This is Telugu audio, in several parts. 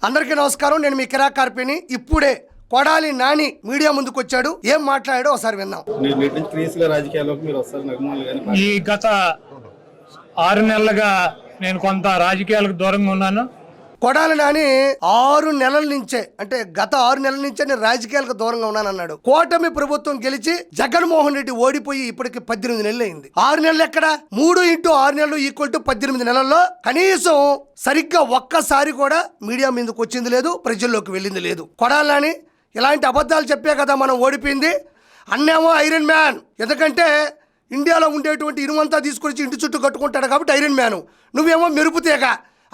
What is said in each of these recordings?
అందరికీ నమస్కారం. నేను మీ కిరా కార్పిని. ఇప్పుడే కొడాలి నాని మీడియా ముందుకు వచ్చాడు. ఏం మాట్లాడాడో ఒకసారి విందాం. ఈ గత 6 నెలలుగా నేను కొంత రాజకీయాలకు దూరంగా ఉన్నాను. కొడాలి నాని 6 నెలల నుంచే, అంటే గత 6 నెలల నుంచే నేను రాజకీయాలకు దూరంగా ఉన్నానన్నాడు. కూటమి ప్రభుత్వం గెలిచి జగన్మోహన్ రెడ్డి ఓడిపోయి ఇప్పటికి 18 నెలలు అయింది. 6 నెలలు ఎక్కడ? 3 × 6 నెలలు = 18 నెలల్లో కనీసం సరిగ్గా ఒక్కసారి కూడా మీడియా మీదకి వచ్చింది లేదు, ప్రజల్లోకి వెళ్ళింది లేదు. కొడాలి నాని ఇలాంటి అబద్ధాలు చెప్పే కదా మనం ఓడిపోయింది. అన్నేమో ఐరన్ మ్యాన్, ఎందుకంటే ఇండియాలో ఉండేటువంటి ఇనుమంతా తీసుకొచ్చి ఇంటి చుట్టూ కట్టుకుంటాడు కాబట్టి ఐరన్ మ్యాను. నువ్వేమో మెరుపుతీగ,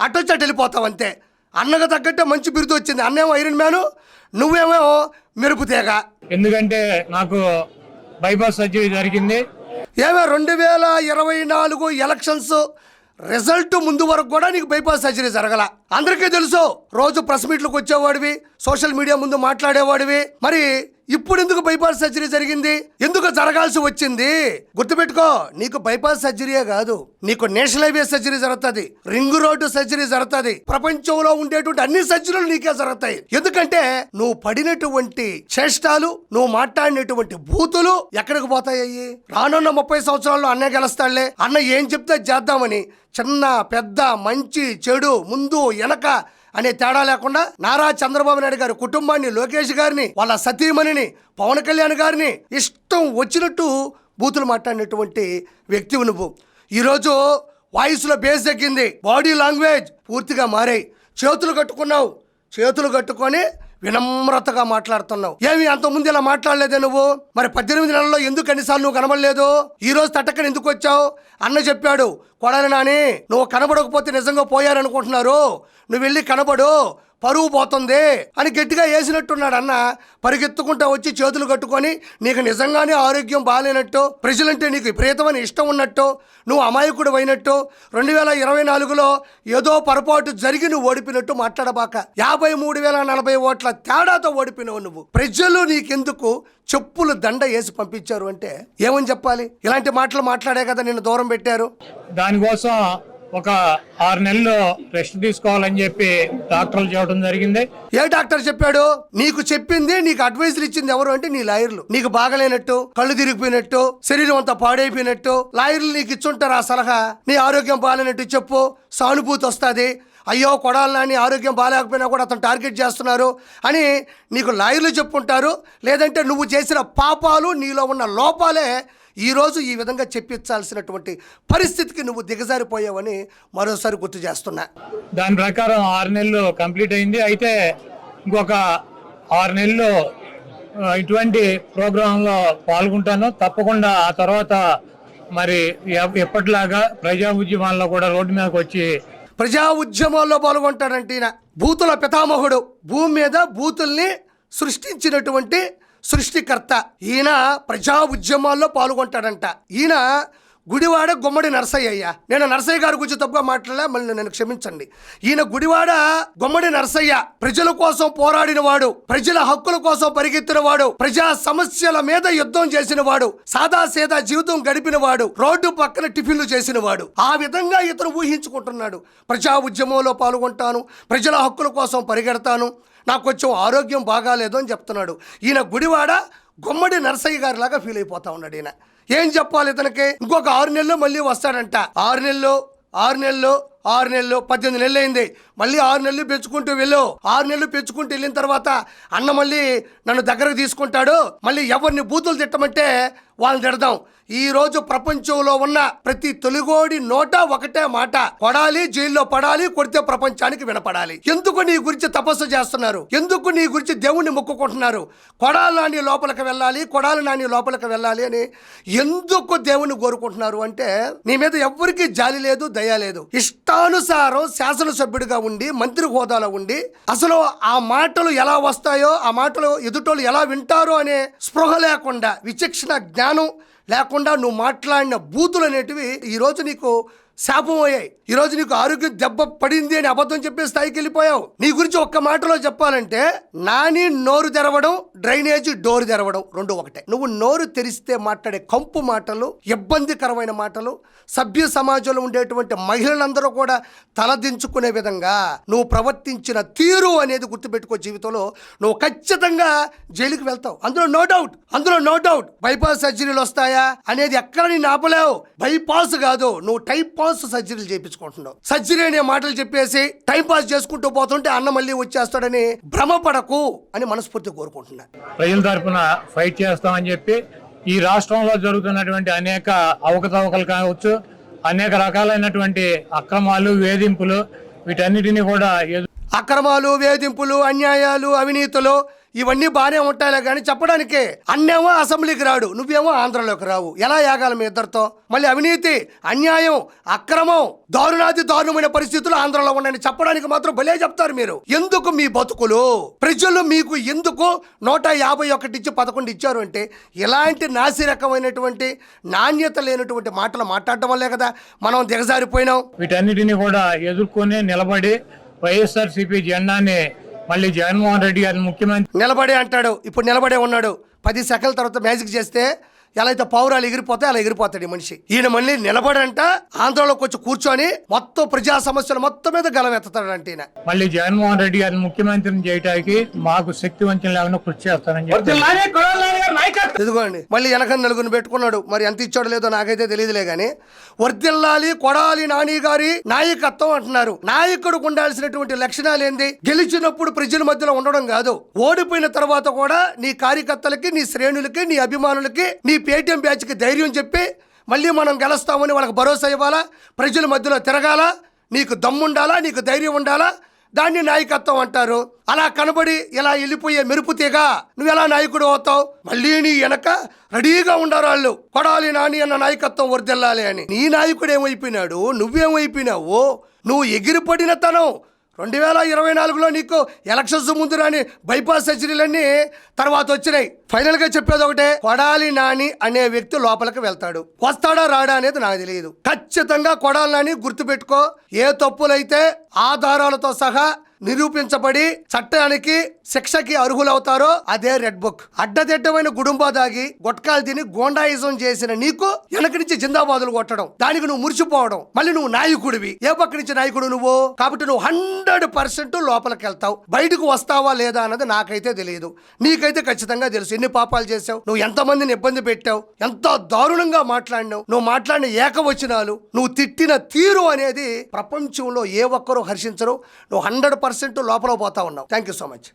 అటొచ్చట వెళ్ళిపోతావు అంతే. అన్నకు తగ్గట్టే మంచి బిరుదు వచ్చింది. అన్నేమో ఐరన్ మ్యాను, నువ్వేమో మెరుపుతీగ. ఎందుకంటే నాకు బైపాస్ సర్జరీ జరిగింది. ఏమో 2024 ఎలక్షన్స్ రిజల్ట్ ముందు వరకు కూడా నీకు బైపాస్ సర్జరీ జరగల. అందరికీ తెలుసు. రోజు ప్రెస్ మీట్లకు వచ్చేవాడివి, సోషల్ మీడియా ముందు మాట్లాడేవాడివి. మరి ఇప్పుడు ఎందుకు బైపాస్ సర్జరీ జరిగింది? ఎందుకు జరగాల్సి వచ్చింది? గుర్తుపెట్టుకో, నీకు బైపాస్ సర్జరీయే కాదు, నీకు నేషనల్ హైవే సర్జరీ జరుగుతుంది, రింగ్ రోడ్డు సర్జరీ జరుగుతుంది, ప్రపంచంలో ఉండేటువంటి అన్ని సర్జరీలు నీకే జరుగుతాయి. ఎందుకంటే నువ్వు పడినటువంటి చేష్టాలు, నువ్వు మాట్లాడినటువంటి బూతులు ఎక్కడికి పోతాయి? రానున్న 30 సంవత్సరాల్లో అన్నే గెలుస్తాడులే, అన్న ఏం చెప్తే చేద్దామని చిన్న పెద్ద మంచి చెడు ముందు వెనక అనే తేడా లేకుండా నారా చంద్రబాబు నాయుడు గారి కుటుంబాన్ని, లోకేష్ గారిని, వాళ్ళ సతీమణిని, పవన్ కళ్యాణ్ గారిని ఇష్టం వచ్చినట్టు బూతులు మాట్లాడినటువంటి వ్యక్తివి నువ్వు. ఈరోజు వాయిస్లో బేస్ తగ్గింది, బాడీ లాంగ్వేజ్ పూర్తిగా మారాయి. చేతులు కట్టుకున్నావు, చేతులు కట్టుకొని వినమ్రతగా మాట్లాడుతున్నావు. ఏమి అంతకుముందు ఇలా మాట్లాడలేదే నువ్వు? మరి 18 నెలల్లో ఎందుకు అన్నిసార్లు నువ్వు కనబడలేదు? ఈ రోజు తట్టక్కని ఎందుకు వచ్చావు? అన్న చెప్పాడు, కొడాలి నాని నువ్వు కనబడకపోతే నిజంగా పోయారనుకుంటున్నారు, నువ్వు వెళ్ళి కనబడు, పరువు పోతుంది అని గట్టిగా వేసినట్టున్నాడు. అన్న పరిగెత్తుకుంటా వచ్చి చేతులు కట్టుకొని నీకు నిజంగానే ఆరోగ్యం బాగాలేనట్టు, ప్రజలంటే నీకు విపరీతమైన ఇష్టం ఉన్నట్టు, నువ్వు అమాయకుడు అయినట్టు, 2024లో ఏదో పొరపాటు జరిగి నువ్వు ఓడిపోయినట్టు మాట్లాడబాక. 53,040 ఓట్ల తేడాతో ఓడిపోయినావు నువ్వు. ప్రజలు నీకెందుకు చెప్పులు దండ వేసి పంపించారు అంటే ఏమని చెప్పాలి? ఇలాంటి మాటలు మాట్లాడే కదా నిన్ను దూరం పెట్టారు. దానికోసం ఒక 6 నెలలు రెస్ట్ తీసుకోవాలని చెప్పి డాక్టర్లు చెప్పడం జరిగింది. ఏ డాక్టర్ చెప్పాడు? నీకు చెప్పింది, నీకు అడ్వైజులు ఇచ్చింది ఎవరు అంటే నీ లాయర్లు. నీకు బాగలేనట్టు, కళ్ళు తిరిగిపోయినట్టు, శరీరం అంతా పాడైపోయినట్టు లాయర్లు నీకు ఇచ్చుంటారు ఆ సలహా. నీ ఆరోగ్యం బాగాలేనట్టు చెప్పు, సానుభూతి వస్తుంది. అయ్యో కొడాలి నాని ఆరోగ్యం బాగాలేకపోయినా కూడా అతను టార్గెట్ చేస్తున్నారు అని నీకు లాయర్లు చెప్పుంటారు. లేదంటే నువ్వు చేసిన పాపాలు, నీలో ఉన్న లోపాలే ఈరోజు ఈ విధంగా చెప్పించాల్సినటువంటి పరిస్థితికి నువ్వు దిగజారిపోయావని మరోసారి గుర్తు చేస్తున్నా. దాని ప్రకారం 6 నెలలు కంప్లీట్ అయింది. అయితే ఇంకొక 6 నెలలు ఇటువంటి ప్రోగ్రాంలో పాల్గొంటాను తప్పకుండా. ఆ తర్వాత మరి ఎప్పటిలాగా ప్రజా ఉద్యమాల్లో కూడా రోడ్డు మీదకి వచ్చి ప్రజా ఉద్యమాల్లో పాల్గొంటాడంటే ఈయన బూతుల పితామహుడు, భూమి మీద బూతుల్ని సృష్టించినటువంటి సృష్టికర్త. ఈయన ప్రజా ఉద్యమాల్లో పాల్గొంటాడంట. ఈయన గుడివాడ గుమ్మడి నరసయ్య. అయ్యా, నేను నరసయ్య గారి గురించి తప్పుగా మాట్లాడలే, మళ్ళీ నేను క్షమించండి. ఈయన గుడివాడ గుమ్మడి నరసయ్య ప్రజల కోసం పోరాడిన వాడు, ప్రజల హక్కుల కోసం పరిగెత్తిన వాడు, ప్రజా సమస్యల మీద యుద్ధం చేసిన వాడు, సాదా సీదా జీవితం గడిపిన వాడు, రోడ్డు పక్కన టిఫిన్లు చేసిన వాడు. ఆ విధంగా ఇతను ఊహించుకుంటున్నాడు. ప్రజా ఉద్యమంలో పాల్గొంటాను, ప్రజల హక్కుల కోసం పరిగెడతాను, నాకు కొంచెం ఆరోగ్యం బాగాలేదు అని చెప్తున్నాడు. ఈయన గుడివాడ గుమ్మడి నరసయ్య గారి లాగా ఫీల్ అయిపోతా ఉన్నాడు. ఈయన ఏం చెప్పాలి ఇతనికి? ఇంకొక 6 నెలలు మళ్ళీ వస్తాడంట. 6 నెలలు 18 నెలలు అయింది. మళ్ళీ 6 నెలలు పెంచుకుంటూ వెళ్ళు. 6 నెలలు పెంచుకుంటూ వెళ్ళిన తర్వాత అన్న మళ్ళీ నన్ను దగ్గరకు తీసుకుంటాడు. మళ్ళీ ఎవరిని బూతులు తిట్టమంటే వాళ్ళని తిడదాం. ఈ రోజు ప్రపంచంలో ఉన్న ప్రతి తొలిగోడి నోట ఒకటే మాట, కొడాలి జైల్లో పడాలి, కొడితే ప్రపంచానికి వినపడాలి. ఎందుకు నీ గురించి తపస్సు చేస్తున్నారు? ఎందుకు నీ గురించి దేవుణ్ణి మొక్కుకుంటున్నారు? కొడాలి నాని లోపలికి వెళ్ళాలి, కొడాలి నాని లోపలికి వెళ్ళాలి అని ఎందుకు దేవుణ్ణి కోరుకుంటున్నారు అంటే నీ మీద ఎవ్వరికీ జాలి లేదు, దయ లేదు. ఇష్టానుసారం శాసనసభ్యుడిగా ఉండి, మంత్రి హోదాలో ఉండి, అసలు ఆ మాటలు ఎలా వస్తాయో, ఆ మాటలు ఎదుటోళ్ళు ఎలా వింటారో అనే స్పృహ లేకుండా, విచక్షణ జ్ఞానం లేకుండా నువ్వు మాట్లాడిన బూతులు అనేటివి ఈరోజు నీకు శాపం అయ్యాయి. ఈ రోజు నీకు ఆరోగ్యం దెబ్బ పడింది అని అబద్ధం చెప్పే స్థాయికి వెళ్ళిపోయావు. నీ గురించి ఒక్క మాటలో చెప్పాలంటే నాని నోరు తెరవడం, డ్రైనేజ్ డోరు తెరవడం రెండు ఒకటే. నువ్వు నోరు తెరిస్తే మాట్లాడే కంపు మాటలు, ఇబ్బందికరమైన మాటలు, సభ్య సమాజంలో ఉండేటువంటి మహిళలందరూ కూడా తలదించుకునే విధంగా నువ్వు ప్రవర్తించిన తీరు అనేది గుర్తుపెట్టుకో. జీవితంలో నువ్వు ఖచ్చితంగా జైలుకి వెళ్తావు, అందులో నో డౌట్. బైపాస్ సర్జరీలు వస్తాయా అనేది ఎక్కడ నేను ఆపలేవు. బైపాస్ కాదు, నువ్వు టైం పాస్ సర్జరీలు చేయించుకుంటున్నావు. సర్జరీ అనే మాటలు చెప్పేసి టైం పాస్ చేసుకుంటూ పోతుంటే అన్న మళ్ళీ వచ్చేస్తాడని భ్రమపడకు అని మనస్ఫూర్తి కోరుకుంటున్నా. ప్రజల తరఫున ఫైట్ చేస్తామని చెప్పి ఈ రాష్ట్రంలో జరుగుతున్నటువంటి అనేక అవకతవకలు కావచ్చు, అనేక రకాలైనటువంటి అక్రమాలు, వేధింపులు, వీటన్నిటిని కూడా అక్రమాలు, వేధింపులు, అన్యాయాలు, అవినీతులు ఇవన్నీ బాగానే ఉంటాయిలే కానీ చెప్పడానికి అన్నేమో అసెంబ్లీకి రాడు, నువ్వేమో ఆంధ్రలోకి రావు. ఎలా యాగాల మీ ఇద్దరితో? మళ్ళీ అవినీతి, అన్యాయం, అక్రమం, దారుణమైన పరిస్థితులు ఆంధ్రలో ఉన్నాయని చెప్పడానికి మాత్రం భలే చెప్తారు మీరు. ఎందుకు మీ బతుకులు? ప్రజలు మీకు ఎందుకు 151 ఇచ్చి 11 ఇచ్చారు అంటే ఇలాంటి నాసిరకమైనటువంటి నాణ్యత లేనటువంటి మాటలు మాట్లాడటం వల్లే కదా మనం దిగజారిపోయినాం. వీటన్నిటిని కూడా ఎదుర్కొని నిలబడి వైఎస్ఆర్సీపీ జెండాని మళ్ళీ జగన్మోహన్ రెడ్డి గారిని ముఖ్యమంత్రి నిలబడే అంటాడు. ఇప్పుడు నిలబడే ఉన్నాడు. 10 సెకండ్ల తర్వాత మ్యాజిక్ చేస్తే ఎలా అయితే పౌరాలు ఎగిరిపోతాయి అలా ఎగిరిపోతాడు ఈ మనిషి. ఈయన మళ్ళీ నిలబడంట ఆంధ్రలోకి వచ్చి కూర్చొని మొత్తం ప్రజా సమస్యలు మొత్తం మీద గలమెత్తాడంట ఈయన. మళ్ళీ జగన్మోహన్ రెడ్డి గారిని ముఖ్యమంత్రిని చేయడానికి మాకు శక్తి వంచన లేకుండా కృషి చేస్తానని చెప్పి ఇదిగోండి మళ్ళీ వెనక నలుగురిని పెట్టుకున్నాడు. మరి ఎంత ఇచ్చాడో లేదో నాకైతే తెలియదులే గానీ వర్ధిల్లాలి కొడాలి నాని గారి నాయకత్వం అంటున్నారు. నాయకుడికి ఉండాల్సినటువంటి లక్షణాలు ఏంది? గెలిచినప్పుడు ప్రజల మధ్యలో ఉండడం కాదు, ఓడిపోయిన తర్వాత కూడా నీ కార్యకర్తలకి, నీ శ్రేణులకి, నీ అభిమానులకి, నీ పేటీఎం బ్యాచ్కి ధైర్యం చెప్పి మళ్ళీ మనం గెలుస్తామని వాళ్ళకి భరోసా ఇవ్వాలా, ప్రజల మధ్యలో తిరగాల, నీకు దమ్ముండాలా, నీకు ధైర్యం ఉండాలా, దాన్ని నాయకత్వం అంటారు. అలా కనబడి ఇలా వెళ్ళిపోయే మెరుపుతీగా నువ్వు ఎలా నాయకుడు అవుతావు? మళ్ళీ నీ వెనక రెడీగా ఉండారు వాళ్ళు, కొడాలి నాని అన్న నాయకత్వం వర్ధిల్లాలి అని. నీ నాయకుడు ఏమైపోయినాడు, నువ్వేమైపోయినావు? నువ్వు ఎగిరిపడిన తనం 2024లో నీకు ఎలక్షన్స్ ముందు రాని బైపాస్ సర్జరీలన్నీ తర్వాత వచ్చినాయి. ఫైనల్ గా చెప్పేది ఒకటే, కొడాలి నాని అనే వ్యక్తి లోపలికి వెళ్తాడు. వస్తాడా రాడా అనేది నాకు తెలియదు. ఖచ్చితంగా కొడాలి నాని గుర్తుపెట్టుకో. ఏ తప్పులైతే ఆధారాలతో సహా నిరూపించబడి చట్టానికి శిక్షకి అర్హులవుతారో అదే రెడ్ బుక్. అడ్డదిడ్డమైన గుడుంబా దాగి గుట్కాలు తిని గోండాయిజం చేసిన నీకు వెనక నుంచి జిందాబాదులు కొట్టడం, దానికి నువ్వు మురిసిపోవడం, మళ్ళీ నువ్వు నాయకుడివి. ఏ పక్క నుంచి నాయకుడు నువ్వు? కాబట్టి నువ్వు 100% లోపలికి వెళ్తావు. బయటకు వస్తావా లేదా అన్నది నాకైతే తెలియదు, నీకైతే ఖచ్చితంగా తెలుసు. ఎన్ని పాపాలు చేసావు, నువ్వు ఎంతమందిని ఇబ్బంది పెట్టావు, ఎంత దారుణంగా మాట్లాడినావు, నువ్వు మాట్లాడిన ఏకవచనాలు, నువ్వు తిట్టిన తీరు అనేది ప్రపంచంలో ఏ ఒక్కరూ హర్షించరు. నువ్వు 100% లోపల పోతా ఉన్నావు. Thank you so much.